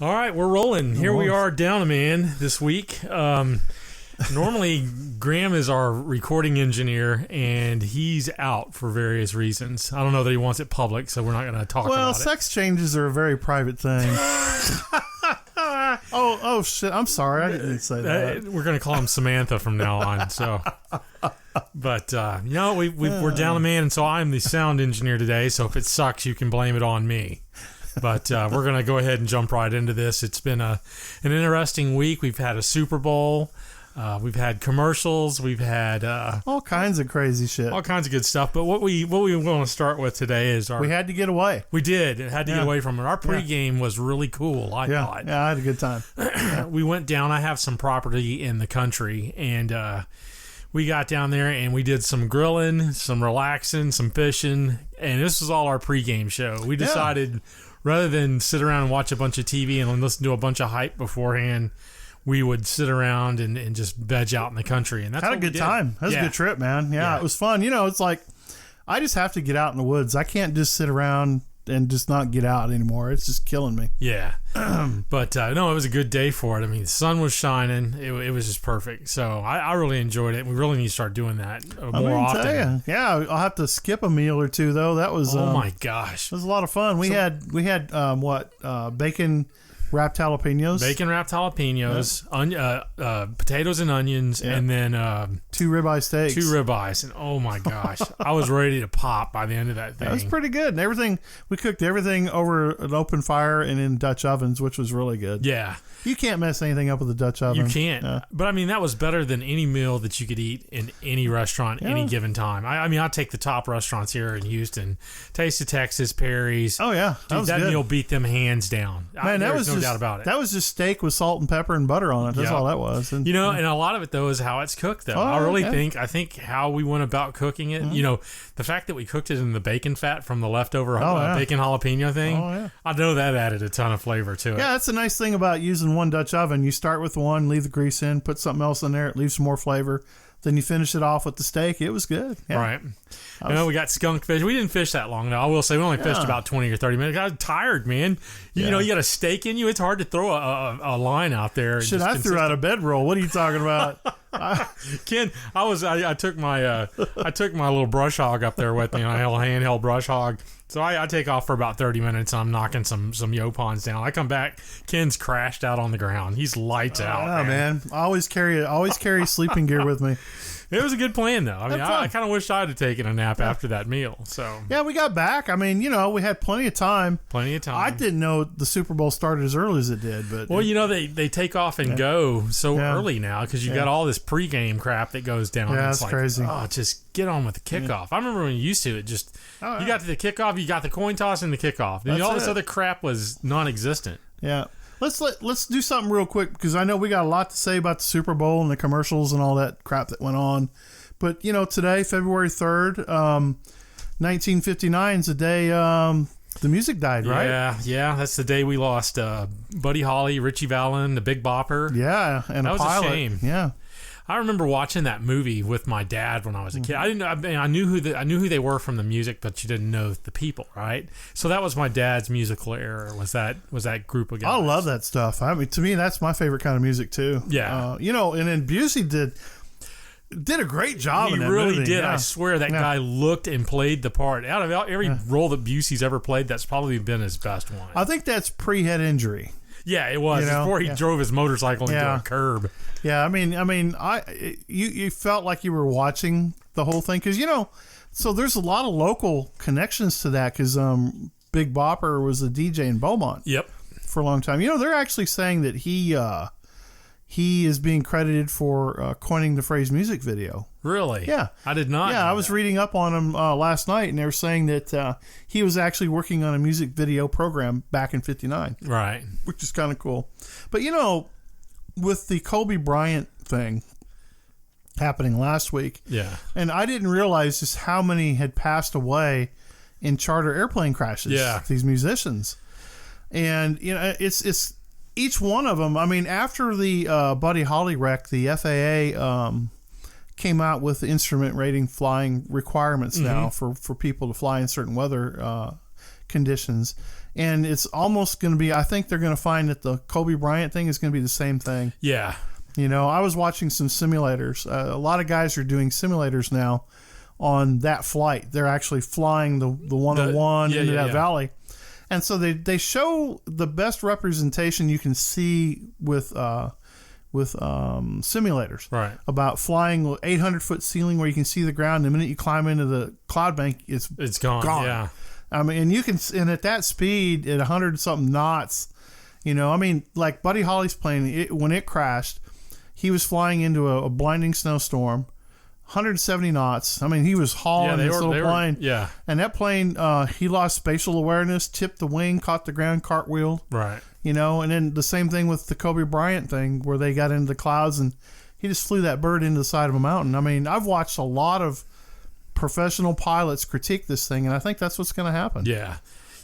All right, we're rolling. Here we are, down a man this week. Normally, Graham is our recording engineer, and he's out for various reasons. I don't know that he wants it public, so we're not going to talk about it. Well, sex changes are a very private thing. Oh, shit. I'm sorry. I didn't say that. We're going to call him Samantha from now on. So, but we're down a man, and so I'm the sound engineer today. So if it sucks, you can blame it on me. But we're going to go ahead and jump right into this. It's been an interesting week. We've had a Super Bowl. We've had commercials. We've had all kinds of crazy shit. All kinds of good stuff. But what we want to start with today is we had to get away. We did. It had to get away from it. Our pregame was really cool, I thought. Yeah, I had a good time. We went down. I have some property in the country, and we got down there and we did some grilling, some relaxing, some fishing, and this was all our pregame show. We decided rather than sit around and watch a bunch of TV and listen to a bunch of hype beforehand, we would sit around and just veg out in the country. And that's had a good time. That was a good trip, man. Yeah, it was fun. You know, it's like I just have to get out in the woods. I can't just sit around and just not get out anymore. It's just killing me. Yeah. But no, it was a good day for it. I mean, the sun was shining. It was just perfect. So I really enjoyed it. We really need to start doing that more often. Tell you. Yeah, I'll have to skip a meal or two though. That was oh my gosh, it was a lot of fun. We had bacon wrapped jalapenos. Bacon wrapped jalapenos, potatoes and onions, and then 2 ribeye steaks. 2 ribeyes, and oh my gosh, I was ready to pop by the end of that thing. That was pretty good. And we cooked everything over an open fire and in Dutch ovens, which was really good. Yeah. You can't mess anything up with a Dutch oven. You can't. Yeah. But I mean, that was better than any meal that you could eat in any restaurant any given time. I mean, I'll take the top restaurants here in Houston. Taste of Texas, Perry's. Oh, yeah. Dude, that meal beat them hands down. Man, There's no doubt about it. That was just steak with salt and pepper and butter on it. That's all that was. And, and a lot of it, though, is how it's cooked, though. I think how we went about cooking it, the fact that we cooked it in the bacon fat from the leftover bacon jalapeno thing, I know that added a ton of flavor to it. Yeah, that's the nice thing about using one Dutch oven. You start with one, leave the grease in, put something else in there, it leaves some more flavor. Then you finish it off with the steak. It was good. Yeah. Right. We got skunk fish. We didn't fish that long, though. I will say we only fished about 20 or 30 minutes. I was tired, man. You know, you got a steak in you. It's hard to throw a line out there. Shit, I threw out a bedroll. What are you talking about? Ken, I took my little brush hog up there with me, a handheld brush hog. So I take off for about 30 minutes. And I'm knocking some yopons down. I come back, Ken's crashed out on the ground. He's lights out. Oh man, I always carry sleeping gear with me. It was a good plan, though. I mean, I kind of wish I had taken a nap after that meal. So yeah, we got back. I mean, we had plenty of time. I didn't know the Super Bowl started as early as it did, but they take off and go so early now because you got all this pregame crap that goes down. Yeah, it's crazy. Oh, just get on with the kickoff. I remember when you used to it. Just you got to the kickoff, you got the coin toss and the kickoff. And all this other crap was non-existent. Yeah. Let's do something real quick because I know we got a lot to say about the Super Bowl and the commercials and all that crap that went on. But today, February 3rd, 1959 is the day the music died, right? Yeah, that's the day we lost Buddy Holly, Richie Valens, the Big Bopper. Yeah, and that was pilot. A shame. Yeah. I remember watching that movie with my dad when I was a kid. I knew who they were from the music, but you didn't know the people, right? So that was my dad's musical era. Was that group of guys? I love that stuff. I mean, to me, that's my favorite kind of music too. Yeah, and then Busey did a great job. He really did. Yeah. I swear that guy looked and played the part. Out of every role that Busey's ever played, that's probably been his best one. I think that's pre-head injury. Yeah, it was before he drove his motorcycle into a curb. Yeah, I mean, you felt like you were watching the whole thing because so there's a lot of local connections to that because Big Bopper was a DJ in Beaumont. Yep, for a long time. They're actually saying that he is being credited for coining the phrase music video. Really? Yeah, I did not. Yeah, I was reading up on him last night, and they were saying that he was actually working on a music video program back in '59. Right, which is kind of cool. But with the Kobe Bryant thing happening last week, and I didn't realize just how many had passed away in charter airplane crashes. Yeah, these musicians, and it's each one of them. I mean, after the Buddy Holly wreck, the FAA came out with instrument rating flying requirements now for people to fly in certain weather conditions. And it's almost going to be, I think they're going to find that the Kobe Bryant thing is going to be the same thing. Yeah. You know, I was watching some simulators. A lot of guys are doing simulators now on that flight. They're actually flying the 101 into that valley. And so they show the best representation you can see with simulators. Right. About flying 800-foot ceiling where you can see the ground. The minute you climb into the cloud bank, it's gone. Yeah. I mean, and you can, and at that speed, at 100-something knots, you know, I mean, like Buddy Holly's plane, when it crashed, he was flying into a blinding snowstorm. 170 knots. I mean, he was hauling this little plane. Yeah. And that plane, he lost spatial awareness, tipped the wing, caught the ground, cartwheeled. Right. You know, and then the same thing with the Kobe Bryant thing where they got into the clouds and he just flew that bird into the side of a mountain. I mean, I've watched a lot of professional pilots critique this thing, and I think that's what's going to happen. Yeah.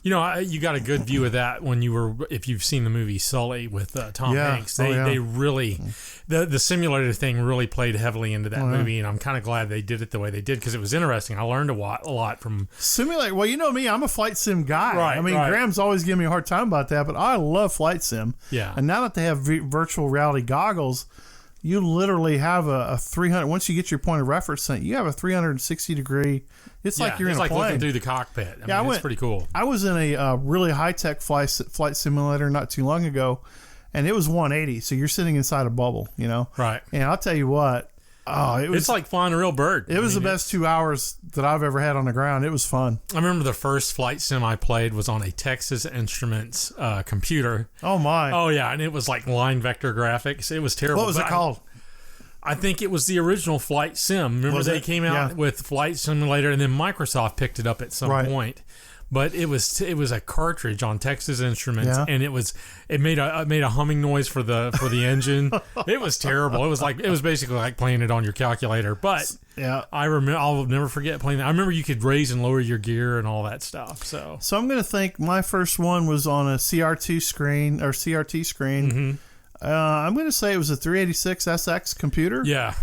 You know, you got a good view of that when if you've seen the movie Sully with Tom Hanks. They really, the simulator thing really played heavily into that movie, and I'm kind of glad they did it the way they did because it was interesting. I learned a lot from simulator. Well, you know me, I'm a flight sim guy. Right. I mean, Graham's always giving me a hard time about that, but I love flight sim. Yeah. And now that they have virtual reality goggles, you literally have a 300. Once you get your point of reference, you have a 360 degree. It's like you're in a plane. Looking through the cockpit. I mean, it's pretty cool. I was in a really high tech flight simulator not too long ago, and it was 180. So you're sitting inside a bubble, you know. Right. And I'll tell you what. It's like flying a real bird. It was the best 2 hours that I've ever had on the ground. It was fun. I remember the first flight sim I played was on a Texas Instruments computer. Oh my! Oh yeah, and it was like line vector graphics. It was terrible. What was it called? I think it was the original Flight Sim. Remember they came out with Flight Simulator, and then Microsoft picked it up at some point. But it was a cartridge on Texas Instruments, and it made a humming noise for the engine. It was terrible. It was basically like playing it on your calculator. But I'll never forget playing that. I remember you could raise and lower your gear and all that stuff. So I'm gonna think my first one was on a CRT screen. Mm-hmm. I'm going to say it was a 386SX computer. Yeah.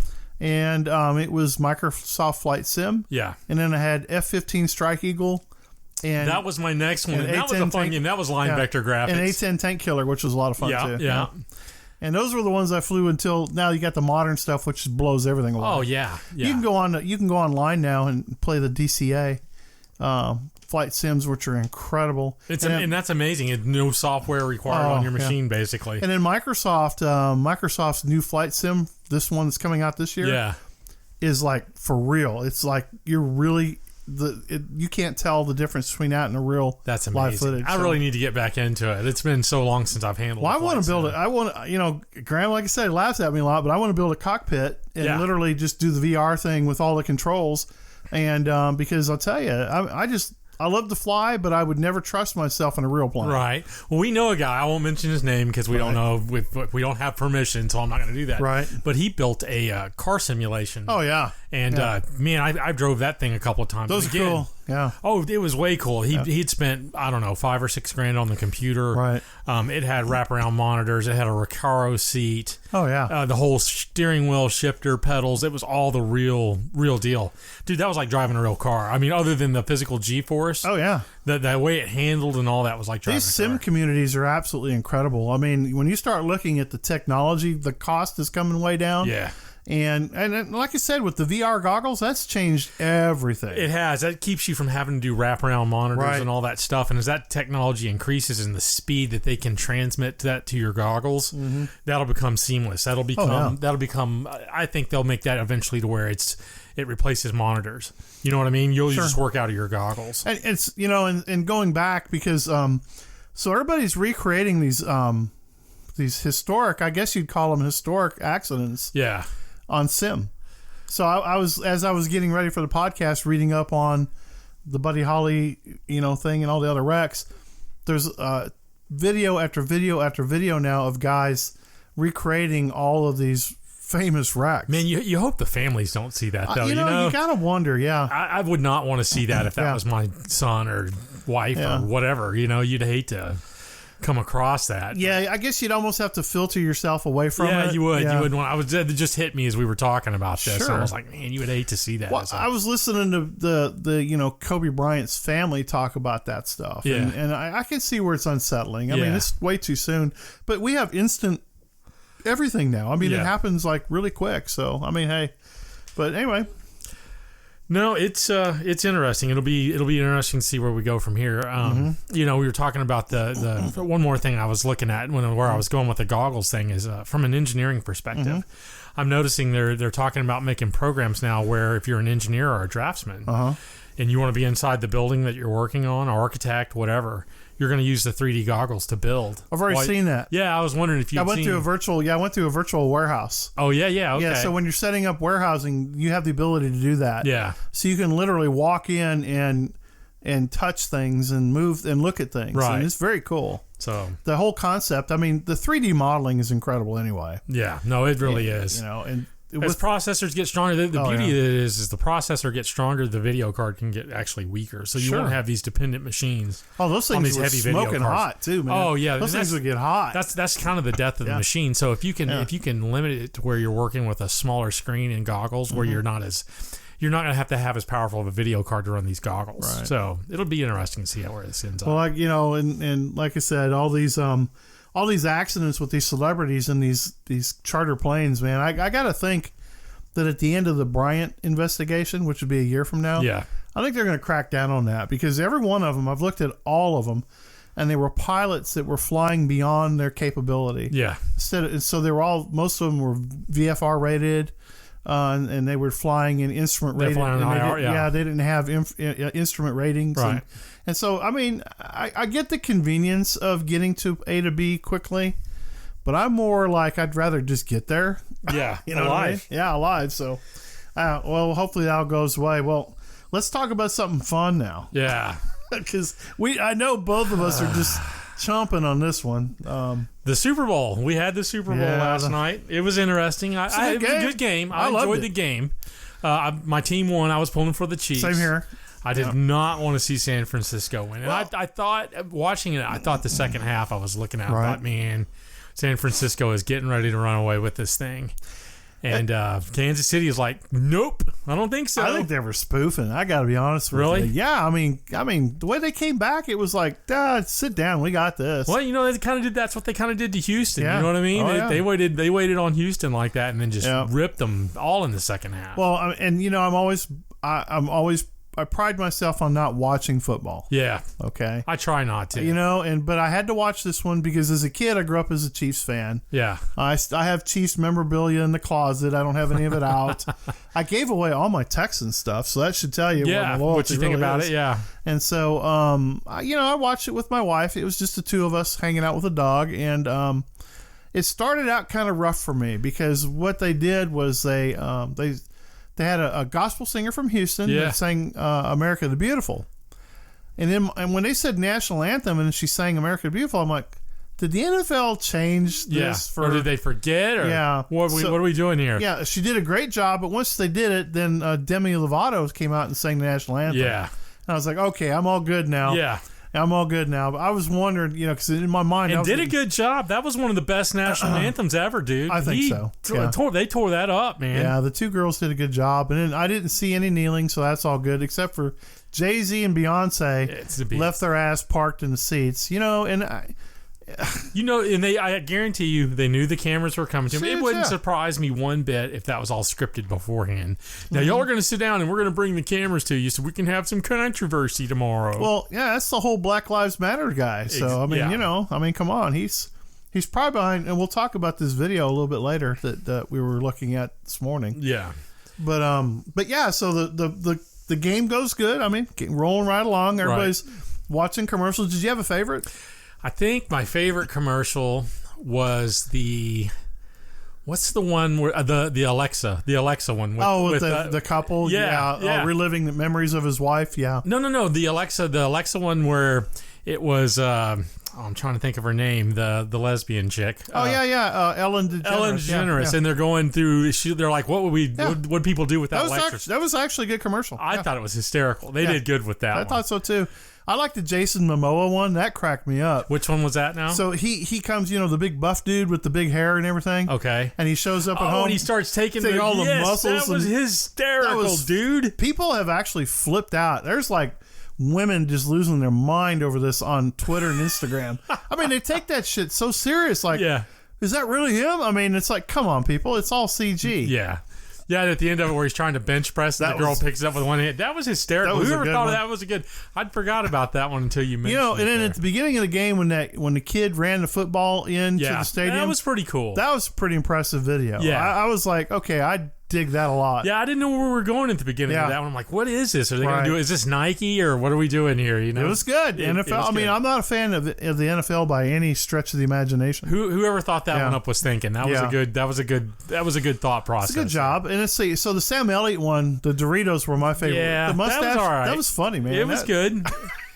And it was Microsoft Flight Sim. Yeah. And then I had F-15 Strike Eagle. And that was my next one. And that was a fun game. That was line vector graphics. And A-10 Tank Killer, which was a lot of fun too. Yeah. And those were the ones I flew until now. You got the modern stuff, which blows everything away. Oh yeah. You can go online now and play the DCA flight sims, which are incredible. And that's amazing. It's no software required on your machine, basically. And then Microsoft's new flight sim, this one that's coming out this year, is like for real. It's like you're really you can't tell the difference between that and a real that's amazing. Live footage. I really need to get back into it. It's been so long since I've handled. Well, I want to build it. I want to, Graham, like I said, laughs at me a lot, but I want to build a cockpit and literally just do the VR thing with all the controls. And because I'll tell you, I love to fly, but I would never trust myself in a real plane. Right. Well, we know a guy. I won't mention his name because we don't know. We don't have permission, so I'm not going to do that. Right. But he built a car simulation. Oh yeah. And man, I drove that thing a couple of times. Those are cool. Yeah. Oh, it was way cool. He'd spent $5 or $6 grand on the computer. Right. It had wraparound monitors. It had a Recaro seat. Oh yeah. The whole steering wheel, shifter, pedals. It was all the real deal, dude. That was like driving a real car. I mean, other than the physical G-force. Oh yeah. The way it handled and all that was like driving. These sim communities are absolutely incredible. I mean, when you start looking at the technology, the cost is coming way down. Yeah. And like I said, with the VR goggles, that's changed everything. It has. That keeps you from having to do wraparound monitors and all that stuff. And as that technology increases and the speed that they can transmit that to your goggles, that'll become seamless. That'll become. I think they'll make that eventually to where it replaces monitors. You know what I mean? You'll just work out of your goggles. And it's and going back because so everybody's recreating these historic, I guess you'd call them historic accidents. Yeah. On sim. So as I was getting ready for the podcast, reading up on the Buddy Holly, thing and all the other wrecks. There's video after video after video now of guys recreating all of these famous wrecks. Man, you hope the families don't see that though. You gotta wonder. Yeah, I would not want to see that if that was my son or wife or whatever. You'd hate to. come across that. Yeah, I guess you'd almost have to filter yourself away from it. Yeah, you would. Yeah. You would want. It just hit me as we were talking about this. Sure. So I was like, man, you would hate to see that. Well, I was listening to the Kobe Bryant's family talk about that stuff. Yeah. And I can see where it's unsettling. I mean, it's way too soon. But we have instant everything now. I mean, it happens like really quick. So, I mean, hey. But anyway. No, it's interesting. It'll be interesting to see where we go from here. We were talking about the one more thing I was looking at where I was going with the goggles thing is from an engineering perspective. I'm noticing they're talking about making programs now where if you're an engineer or a draftsman and you want to be inside the building that you're working on, or architect, whatever, you're going to use the 3D goggles to build. I've already seen that. Yeah, I was wondering if you. I went through a virtual warehouse. Oh yeah, okay. Yeah, so when you're setting up warehousing, you have the ability to do that. Yeah. So you can literally walk in and touch things and move and look at things. Right. And it's very cool. So the whole concept. I mean, the 3D modeling is incredible anyway. Yeah. No, it really is. And as processors get stronger, the beauty of it is the processor gets stronger, the video card can get actually weaker. So you won't have these dependent machines. Oh, those things were smoking hot too, man. Oh yeah, those things would get hot. That's kind of the death of the machine. So if you can limit it to where you're working with a smaller screen and goggles, where you're not going to have as powerful of a video card to run these goggles. Right. So it'll be interesting to see where this ends up. Well, and like I said, all these accidents with these celebrities and these charter planes, man. I got to think that at the end of the Bryant investigation, which would be a year from now, I think they're going to crack down on that, because every one of them, I've looked at all of them, and they were pilots that were flying beyond their capability. Yeah. So they were most of them were VFR rated, and they were flying in instrument rated. They didn't have instrument ratings. Right. And so, I mean, I get the convenience of getting to A to B quickly, but I'm more like I'd rather just get there. Yeah, alive. What I mean? Yeah, alive. So, well, hopefully that goes away. Well, let's talk about something fun now. Yeah, because I know both of us are just chomping on this one. The Super Bowl. We had the Super Bowl last night. It was interesting. It was a good game. I enjoyed the game. My team won. I was pulling for the Chiefs. Same here. I did not want to see San Francisco win. And I thought, watching it, the second half I was looking at, I thought, man, San Francisco is getting ready to run away with this thing. And Kansas City is like, nope, I don't think so. I think they were spoofing. I got to be honest with you. Really? Yeah, I mean, the way they came back, it was like, sit down, we got this. Well, they kind of did. That's what they kind of did to Houston. Yeah. You know what I mean? They waited on Houston like that, and then just ripped them all in the second half. Well, and I pride myself on not watching football. Yeah. Okay. I try not to. But I had to watch this one because as a kid I grew up as a Chiefs fan. Yeah. I have Chiefs memorabilia in the closet. I don't have any of it out. I gave away all my Texans stuff, so that should tell you what you think really about is. it. Yeah. And so, I watched it with my wife. It was just the two of us hanging out with a dog, and it started out kind of rough for me because what they did was they had a gospel singer from Houston that sang America the Beautiful. And when they said national anthem and she sang America the Beautiful, I'm like, did the NFL change this? Or did they forget? Or what are we doing here? Yeah, she did a great job, but once they did it, then Demi Lovato came out and sang the national anthem. Yeah. And I was like, okay, I'm all good now. Yeah. I'm all good now. But I was wondering, because in my mind... And did a good job. That was one of the best national anthems ever, dude. I think so. They tore that up, man. Yeah, the two girls did a good job. And then I didn't see any kneeling, so that's all good, except for Jay-Z and Beyonce left their ass parked in the seats. I guarantee you they knew the cameras were coming to them. It wouldn't surprise me one bit if that was all scripted beforehand. Now, y'all are going to sit down and we're going to bring the cameras to you so we can have some controversy tomorrow. Well, yeah, that's the whole Black Lives Matter guy. So, come on. He's probably behind, and we'll talk about this video a little bit later that we were looking at this morning. Yeah. But yeah, so the game goes good. I mean, rolling right along. Everybody's watching commercials. Did you have a favorite? I think my favorite commercial was what's the one where the Alexa one with the couple reliving the memories of his wife. No, the Alexa one where it was I'm trying to think of her name, the lesbian chick. Ellen DeGeneres. Ellen DeGeneres, and they're going through. They're like, what would what would people do without electricity? That was actually a good commercial. I thought it was hysterical. They did good with that. I thought so too. I like the Jason Momoa one. That cracked me up. Which one was that now? So he comes, the big buff dude with the big hair and everything. Okay. And he shows up at home. And he starts taking all the muscles. That was hysterical, dude. People have actually flipped out. There's like women just losing their mind over this on Twitter and Instagram. I mean, they take that shit so serious. Like, is that really him? I mean, it's like, come on, people. It's all CG. Yeah. Yeah, at the end of it where he's trying to bench press and the girl picks it up with one hand. That was hysterical. Whoever thought that was a good... I'd forgot about that one until you mentioned it. And then at the beginning of the game when the kid ran the football into the stadium... that was pretty cool. That was a pretty impressive video. Yeah. I was like, okay, I dig that a lot. Yeah, I didn't know where we were going at the beginning of that one. I'm like, what is this? Are they going to do... Is this Nike or what are we doing here? It was good. NFL. I mean, I'm not a fan of the NFL by any stretch of the imagination. Whoever thought that one up was thinking. That was a good thought process. It's a good job. And so the Sam Elliott one, the Doritos were my favorite. Yeah, the mustache, that was all right. That was funny, man. It was good.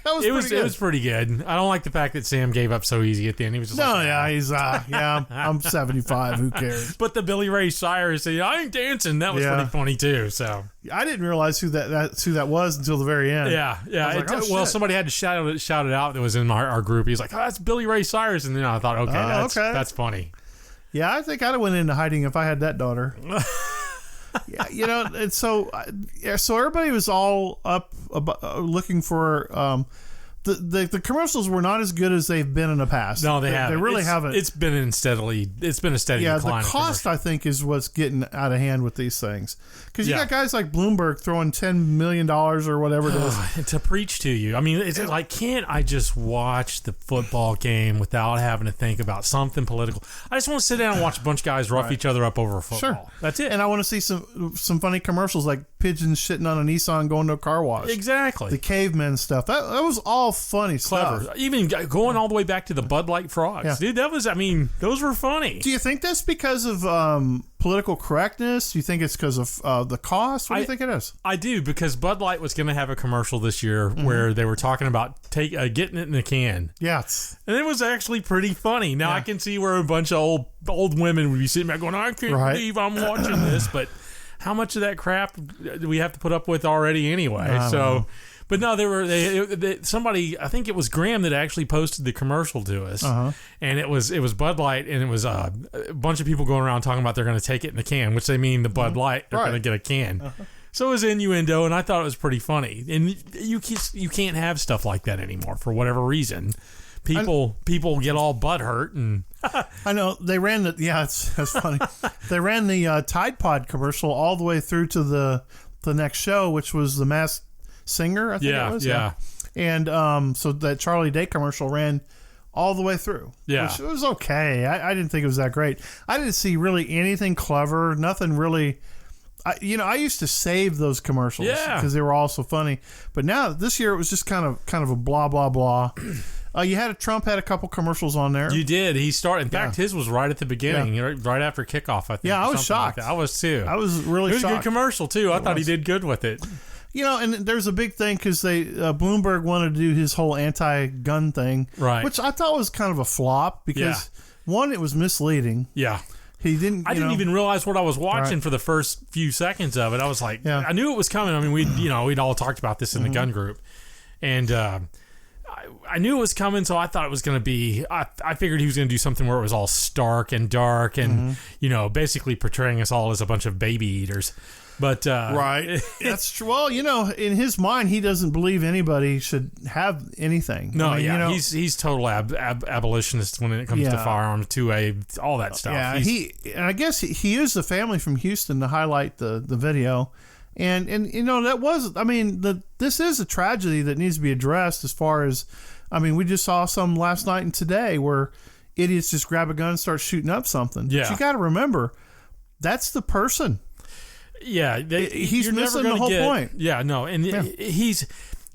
It was pretty good. I don't like the fact that Sam gave up so easy at the end. He was just I'm 75. Who cares? But the Billy Ray Cyrus, I ain't dancing. That was pretty funny too. So I didn't realize who that was until the very end. Yeah. Somebody had to shout it out. That was in our group. He's like, "Oh, that's Billy Ray Cyrus," and then I thought, that's funny. Yeah, I think I'd have went into hiding if I had that daughter. And so everybody was all up looking for the commercials were not as good as they've been in the past. No, they haven't. They really haven't. It's been a steady decline. The cost I think is what's getting out of hand with these things because you got guys like Bloomberg throwing $10 million or whatever it is to preach to you. I mean, it's like, can't I just watch the football game without having to think about something political? I just want to sit down and watch a bunch of guys rough each other up over football. Sure, that's it. And I want to see some funny commercials like pigeons shitting on a Nissan going to a car wash. Exactly. The cavemen stuff. That was all funny stuff. Even going all the way back to the Bud Light frogs. Dude, those were funny. Do you think that's because of political correctness? Do you think it's because of the cost? What do you think it is? I do, because Bud Light was going to have a commercial this year where they were talking about getting it in a can. Yes. And it was actually pretty funny. Now I can see where a bunch of old women would be sitting back going, I can't believe I'm watching this, but how much of that crap do we have to put up with already anyway? But no, somebody, I think it was Graham that actually posted the commercial to us, and it was Bud Light, and it was a bunch of people going around talking about they're going to take it in the can, which they mean the Bud Light, they're going to get a can. So it was innuendo, and I thought it was pretty funny. And you can't have stuff like that anymore for whatever reason. People get all butthurt, and I know they ran that's funny. They ran the Tide Pod commercial all the way through to the next show, which was the Masked Singer, I think it was. Yeah. And so that Charlie Day commercial ran all the way through. Yeah. Which was okay. I didn't think it was that great. I didn't see really anything clever, nothing really. I used to save those commercials because they were all so funny. But now this year it was just kind of a blah blah blah. Trump had a couple commercials on there. You did. He started. In fact, his was right at the beginning, right after kickoff. I think. Yeah, I was shocked. Like I was too. I was really shocked. It was a good commercial too. I thought he did good with it. And there's a big thing because Bloomberg wanted to do his whole anti-gun thing, right? Which I thought was kind of a flop because one, it was misleading. Yeah. He didn't. I didn't even realize what I was watching for the first few seconds of it. I was like, I knew it was coming. I mean, we'd all talked about this in the gun group, and I knew it was coming. So I thought it was going to be. I figured he was going to do something where it was all stark and dark, and basically portraying us all as a bunch of baby eaters. But right, that's true. Well, in his mind, he doesn't believe anybody should have anything. No, he's total abolitionist when it comes to firearms, 2A, all that stuff. Yeah, I guess he used the family from Houston to highlight the video, and that was. I mean, this is a tragedy that needs to be addressed. As far as, I mean, we just saw some last night and today where idiots just grab a gun and start shooting up something. Yeah, but you got to remember, that's the person. Yeah, he's missing the whole point. Yeah, no, and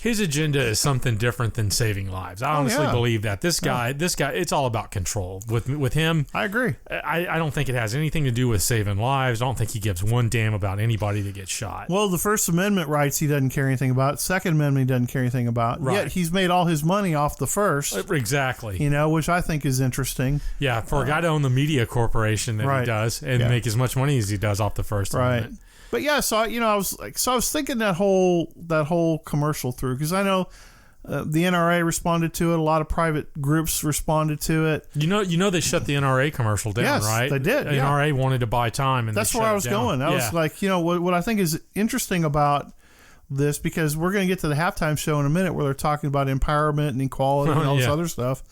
his agenda is something different than saving lives. I honestly believe that this guy, it's all about control with him. I agree. I don't think it has anything to do with saving lives. I don't think he gives one damn about anybody that gets shot. Well, the First Amendment rights he doesn't care anything about. Second Amendment he doesn't care anything about. Right. Yet he's made all his money off the first. Exactly. Which I think is interesting. Yeah, for a guy to own the media corporation that he does and make as much money as he does off the First Amendment. But yeah, so I was thinking that whole commercial through, because I know the NRA responded to it. A lot of private groups responded to it. You know they shut the NRA commercial down, right? They did. The NRA wanted to buy time, and that's where I was going. I was like, what I think is interesting about this, because we're going to get to the halftime show in a minute where they're talking about empowerment and equality and all this other stuff.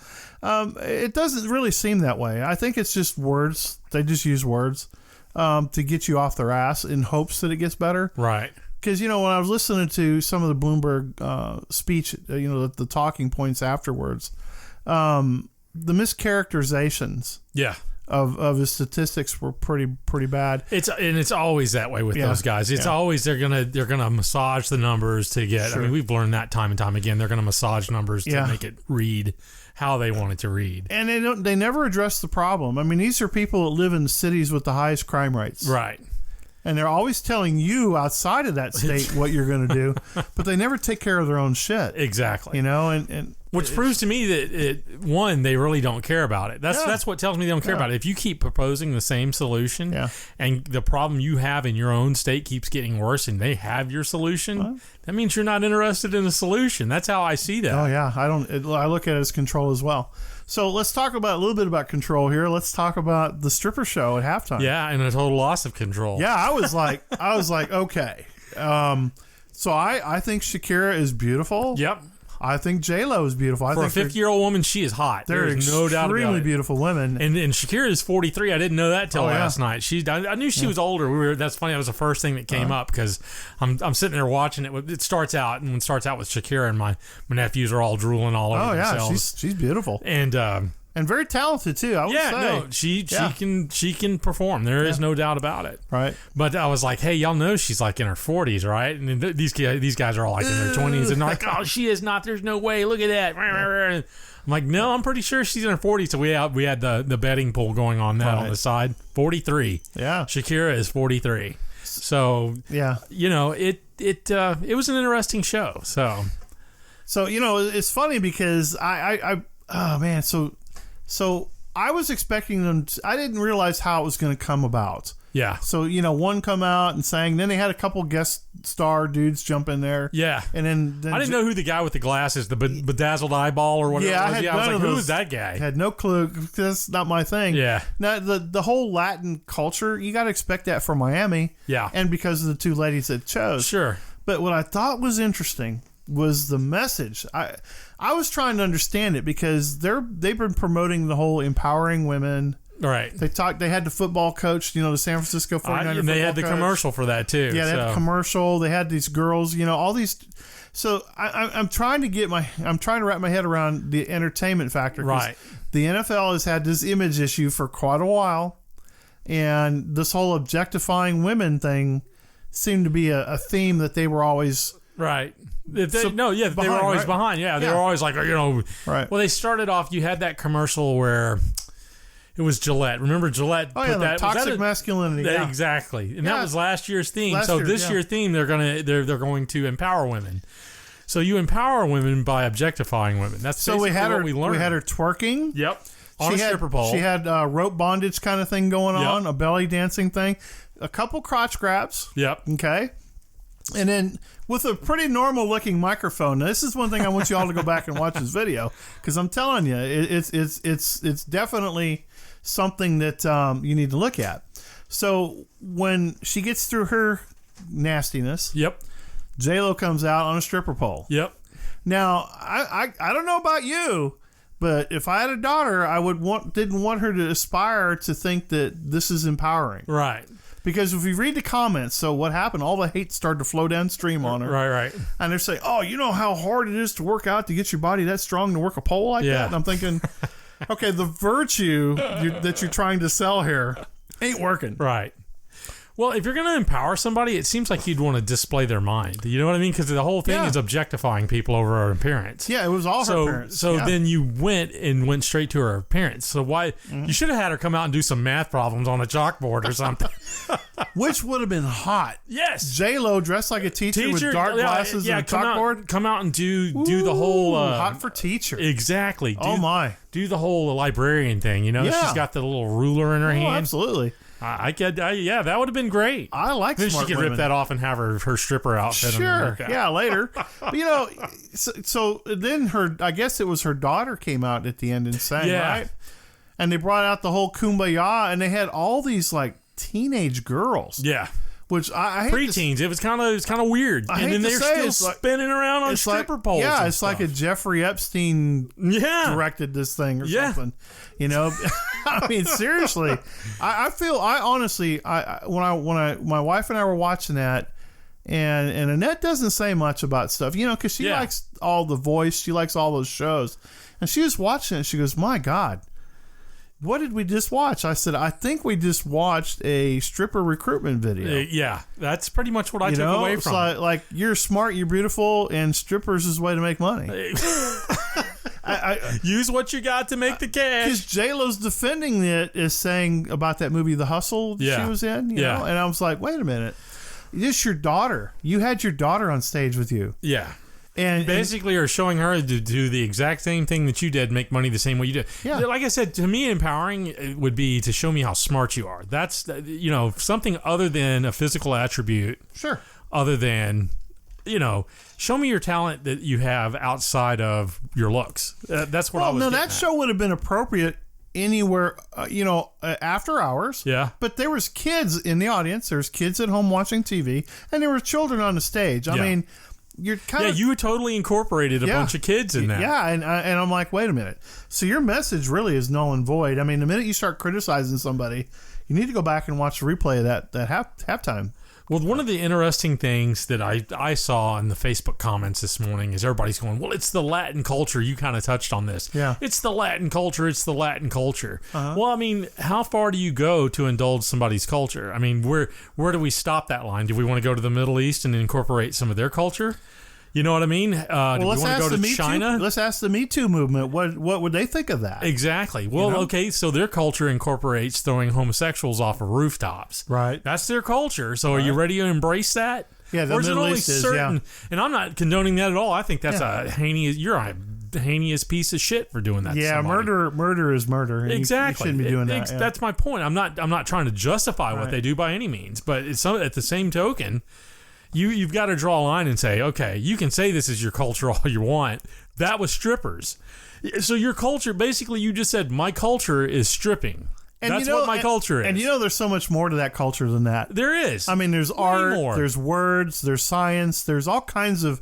It doesn't really seem that way. I think it's just words. They just use words to get you off their ass in hopes that it gets better. Right. Because, when I was listening to some of the Bloomberg speech, the talking points afterwards, the mischaracterizations of his statistics were pretty bad. It's always that way with those guys. It's always they're gonna massage the numbers to get. Sure. I mean, we've learned that time and time again. They're gonna massage numbers to make it read how they want it to read. And they never address the problem. I mean, these are people that live in cities with the highest crime rates. Right. And they're always telling you outside of that state what you're going to do, but they never take care of their own shit. Exactly. And which proves to me that one, they really don't care about it. That's what tells me they don't care about it. If you keep proposing the same solution, and the problem you have in your own state keeps getting worse, and they have your solution, that means you're not interested in the solution. That's how I see that. Oh yeah, I look at it as control as well. So let's talk about a little bit about control here. Let's talk about the stripper show at halftime. Yeah, and a total loss of control. Yeah, I was like, okay. So I think Shakira is beautiful. Yep. I think J-Lo is beautiful. For a 50-year-old woman, she is hot. There's no doubt about it. Extremely beautiful women. And Shakira is 43. I didn't know that till last night. I knew she was older. That's funny. That was the first thing that came up, because I'm sitting there watching it. It starts out with Shakira, and my nephews are all drooling all over themselves. She's beautiful. And very talented too. I would say. No, she can perform. There is no doubt about it. Right. But I was like, hey, y'all know she's like in her 40s, right? And these guys are all like in their 20s, and they're like, oh, she is not. There's no way. Look at that. I'm like, no, I'm pretty sure she's in her 40s. So we had the betting pool going on now on the side. 43. Yeah. Shakira is 43. So yeah, it was an interesting show. So it's funny because oh man, so I was expecting them I didn't realize how it was going to come about. Yeah. So, one come out and sang. Then they had a couple guest star dudes jump in there. Yeah. And then I didn't know who the guy with the glasses, the bedazzled eyeball or whatever. Yeah, I was like, who is that guy? I had no clue, because that's not my thing. Yeah. Now, the whole Latin culture, you got to expect that from Miami. Yeah. And because of the two ladies that chose. Sure. But what I thought was interesting was the message. I was trying to understand it, because they've been promoting the whole empowering women. Right. They had the football coach, the San Francisco 49ers and they had the commercial for that too. Yeah, they had the commercial. They had these girls, all these. So I'm trying to wrap my head around the entertainment factor. Right. The NFL has had this image issue for quite a while, and this whole objectifying women thing seemed to be a theme that they were always. Right. They were always behind. Yeah, they were always like, Right. Well, they started off. You had that commercial where it was Gillette. Remember Gillette? Oh yeah, the toxic masculinity. Yeah. Exactly, and that was last year's theme. This year's theme, they're going to empower women. So you empower women by objectifying women. That's basically what we learned. We had her twerking. Yep. On a stripper pole. She had rope bondage kind of thing going on, a belly dancing thing, a couple crotch grabs. Yep. Okay. And then with a pretty normal looking microphone. Now, this is one thing I want you all to go back and watch this video, because I'm telling you, it's definitely something that you need to look at. So when she gets through her nastiness, J-Lo comes out on a stripper pole. Yep. Now I don't know about you, but if I had a daughter, I didn't want her to aspire to think that this is empowering. Right. Because if you read the comments, so what happened? All the hate started to flow downstream on her. Right. And they're saying, oh, you know how hard it is to work out to get your body that strong to work a pole like that? And I'm thinking, okay, the virtue that you're trying to sell here ain't working. Right. Well, if you're going to empower somebody, it seems like you'd want to display their mind. You know what I mean? Because the whole thing is objectifying people over our appearance. Yeah, it was all her parents. So then you went straight to her parents. So why you should have had her come out and do some math problems on a chalkboard or something. Which would have been hot. Yes. J-Lo dressed like a teacher with dark glasses and a chalkboard. Come out and do the whole... hot for teacher. Exactly. Do the whole librarian thing. You know, she's got the little ruler in her hand. Absolutely. That would have been great. I like Maybe smart she could women. rip that off and have her stripper outfit. Sure. Yeah, later. But, you know, so then I guess it was her daughter came out at the end and sang, right? And they brought out the whole Kumbaya, and they had all these like teenage girls. Yeah. Which I hate preteens. It was kind of weird. And then they're still spinning around on stripper poles. Yeah, it's like a Jeffrey Epstein directed this thing or something. You know, I mean, seriously, I honestly, my wife and I were watching that, and Annette doesn't say much about stuff, you know, because she likes all The Voice, she likes all those shows, and she was watching it. She goes, "My God, what did we just watch?" I said, "I think we just watched a stripper recruitment video." Yeah, that's pretty much what I took away from it. Like, you're smart, you're beautiful, and strippers is the way to make money. I use what you got to make the cash. Because J-Lo's defending it is saying about that movie The Hustle she was in, you know? And I was like, wait a minute. This is your daughter. You had your daughter on stage with you. Yeah. And basically are showing her to do the exact same thing that you did, make money the same way you did. Yeah. Like I said, to me, empowering would be to show me how smart you are. That's, you know, something other than a physical attribute. Sure. Other than, you know, show me your talent that you have outside of your looks. That's what I was getting that at. show would have been appropriate anywhere, you know, after hours. Yeah. But there was kids in the audience. There's kids at home watching TV, and there were children on the stage. I mean... You're kind of, you totally incorporated a bunch of kids in that. Yeah, and I'm like, wait a minute. So your message really is null and void. I mean, the minute you start criticizing somebody, you need to go back and watch the replay of that halftime. Well, one of the interesting things that I saw in the Facebook comments this morning is everybody's going, well, it's the Latin culture. You kind of touched on this. Yeah. It's the Latin culture. It's the Latin culture. Well, I mean, how far do you go to indulge somebody's culture? I mean, where do we stop that line? Do we want to go to the Middle East and incorporate some of their culture? You know what I mean? Do we want to go to China? Let's ask the Me Too movement. What would they think of that? Exactly. Well, okay, so their culture incorporates throwing homosexuals off of rooftops. Right. That's their culture. So are you ready to embrace that? Yeah, the Middle East is, and I'm not condoning that at all. I think that's you're a heinous piece of shit for doing that. Yeah, murder is murder. Exactly. You shouldn't be doing that. That's my point. I'm not trying to justify what they do by any means, but it's at the same token, You've got to draw a line and say, okay, you can say this is your culture all you want. That was strippers. So your culture, basically, you just said, my culture is stripping. And that's what my culture is. And there's so much more to that culture than that. There is. I mean, there's art, there's words, there's science, there's all kinds of,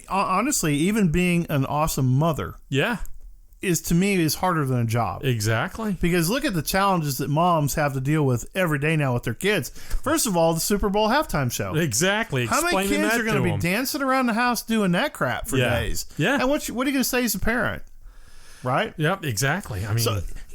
honestly, even being an awesome mother. Yeah. To me is harder than a job. Exactly. Because look at the challenges that moms have to deal with every day now with their kids. First of all, the Super Bowl halftime show. Exactly. How many kids are going to be dancing around the house doing that crap for days? Yeah. And what are you going to say as a parent? Right? Yep, exactly. I mean,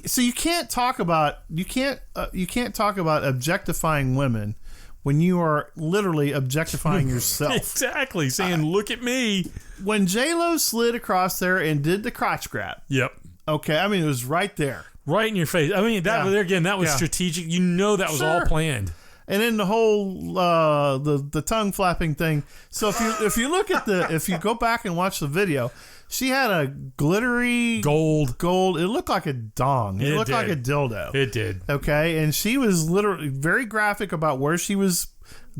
so you can't talk about objectifying women when you are literally objectifying yourself. Exactly. Saying, look at me. When J-Lo slid across there and did the crotch grab. Yep. Okay. I mean, it was right there. Right in your face. I mean, that was strategic. You know that was all planned. And then the whole the tongue flapping thing. So if you look at if you go back and watch the video, she had a glittery gold. It looked like a dong. It looked like a dildo. It did. Okay, and she was literally very graphic about where she was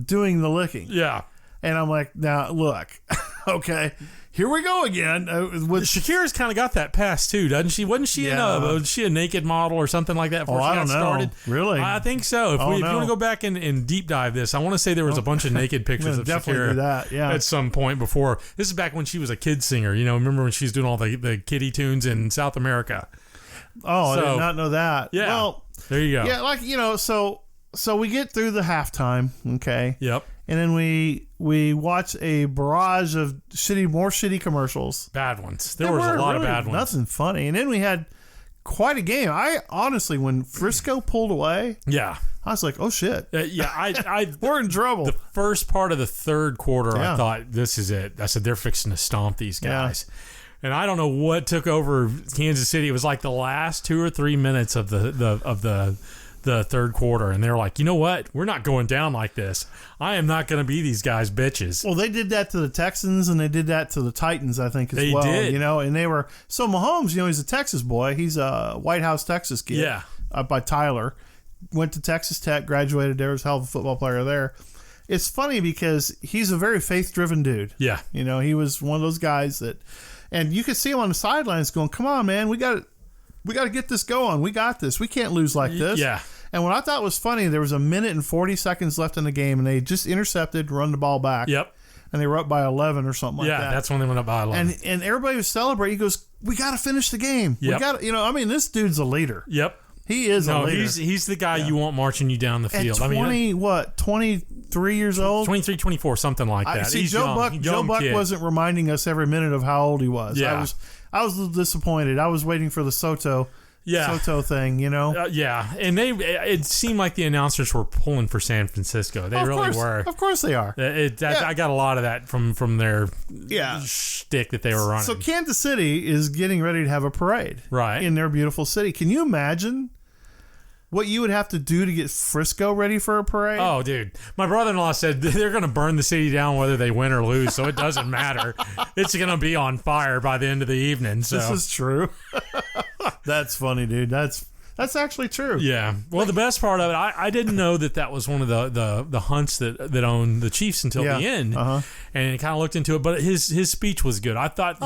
doing the licking. Yeah. And I'm like, now look, okay, here we go again. Shakira's kind of got that pass too, doesn't she? Wasn't she was she a naked model or something like that before she got started? Really? I think so. If you want to go back and deep dive this, I want to say there was a bunch of naked pictures of Shakira at some point before. This is back when she was a kid singer. You know, remember when she was doing all the kiddie tunes in South America? Oh, I did not know that. Yeah. Well, there you go. Yeah, so we get through the halftime, okay? Yep. And then we watch a barrage of more shitty commercials. Bad ones. There was a lot of bad ones. Nothing funny. And then we had quite a game. I honestly, when Frisco pulled away, yeah, I was like, oh shit, we're in trouble. The first part of the third quarter, I thought, this is it. I said, they're fixing to stomp these guys. Yeah. And I don't know what took over Kansas City. It was like the last 2 or 3 minutes of the third quarter, and they're like, you know what? We're not going down like this. I am not going to be these guys' bitches. Well, they did that to the Texans, and they did that to the Titans, I think, as well. They did. And they were... So Mahomes, he's a Texas boy. He's a White House, Texas kid. Yeah. By Tyler. Went to Texas Tech, graduated there, was a hell of a football player there. It's funny because he's a very faith-driven dude. Yeah. He was one of those guys that... And you could see him on the sidelines going, come on, man, we got to get this going. We got this. We can't lose like this. Yeah. And what I thought was funny, there was 1 minute and 40 seconds left in the game, and they just intercepted, run the ball back. Yep. And they were up by 11 or something like that. Yeah, that's when they went up by 11. And everybody was celebrating. He goes, we got to finish the game. Yep. We got to, this dude's a leader. Yep. He is a leader. He's the guy you want marching you down the field. At 23 years old? 23, 24, something like that. See, Joe Buck wasn't reminding us every minute of how old he was. Yeah. I was a little disappointed. I was waiting for the Soto thing, yeah, and it seemed like the announcers were pulling for San Francisco. They really were. Of course they are. I got a lot of that from their shtick that they were running. So Kansas City is getting ready to have a parade in their beautiful city. Can you imagine what you would have to do to get Frisco ready for a parade? Oh, dude. My brother-in-law said they're going to burn the city down whether they win or lose, so it doesn't matter. It's going to be on fire by the end of the evening. So. This is true. That's funny, dude. That's actually true. Yeah. Well, the best part of it, I didn't know that was one of the hunts that owned the Chiefs until the end. Uh-huh. And kind of looked into it. But his speech was good. I thought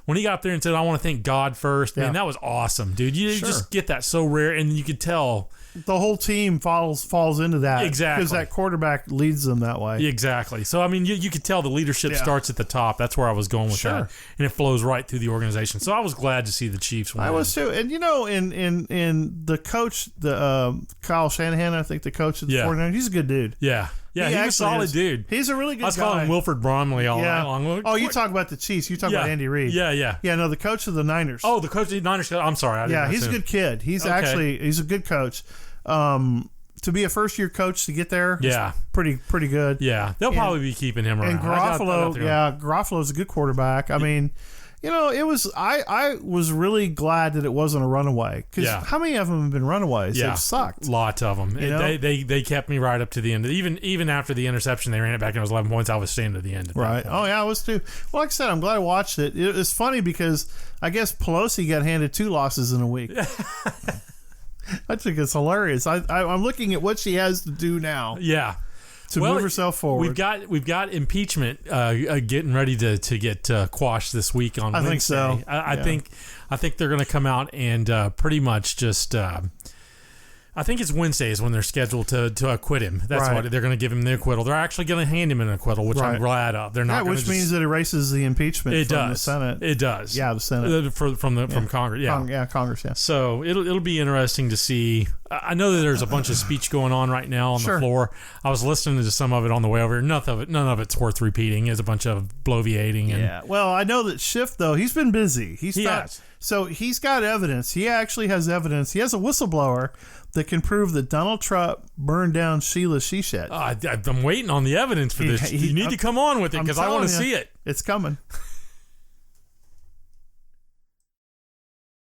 when he got up there and said, I want to thank God first, man, that was awesome, dude. You just get that so rare, and you could tell the whole team falls into that. Exactly. Because that quarterback leads them that way. Exactly. So, I mean, you could tell the leadership starts at the top. That's where I was going with that. And it flows right through the organization. So I was glad to see the Chiefs win. I was too. And, in the coach, Kyle Shanahan, I think the coach of the 49ers, he's a good dude. Yeah. Yeah, he's a solid dude. He's a really good guy. I was calling him Wilford Bromley all night long. Oh, you talk about the Chiefs. You talk about Andy Reid. Yeah. Yeah, no, the coach of the Niners. Oh, the coach of the Niners. I'm sorry. He's a good kid. He's a good coach. To be a first-year coach to get there, pretty good. Yeah, they'll probably be keeping him around. And Garoppolo's a good quarterback. I mean, it was. I was really glad that it wasn't a runaway because how many of them have been runaways? Yeah, they've sucked. Lots of them. They kept me right up to the end. Even after the interception, they ran it back and it was 11 points. I was staying to the end. Right. Oh yeah, I was too. Well, like I said, I'm glad I watched it. It was funny because I guess Pelosi got handed 2 losses in a week. I think it's hilarious. I'm looking at what she has to do now. Yeah. To move herself forward. We've got impeachment getting ready to get quashed this week on Wednesday. I think so. I think they're going to come out and pretty much just. I think it's Wednesday is when they're scheduled to acquit him. That's what they're going to give him the acquittal. They're actually going to hand him an acquittal, which I'm glad of. They're not. Which means that erases the impeachment from the Senate. It does. Yeah, the Senate from Congress. Yeah, Congress. Yeah. So it'll be interesting to see. I know that there's a bunch of speech going on right now on the floor. I was listening to some of it on the way over. None of it's worth repeating. There's a bunch of bloviating. And, Well, I know that Schiff though he's been busy. He has. So he's got evidence. He actually has evidence. He has a whistleblower that can prove that Donald Trump burned down Sheila Sheshet. I'm waiting on the evidence for this. You need to come on with it because I want to see it. It's coming.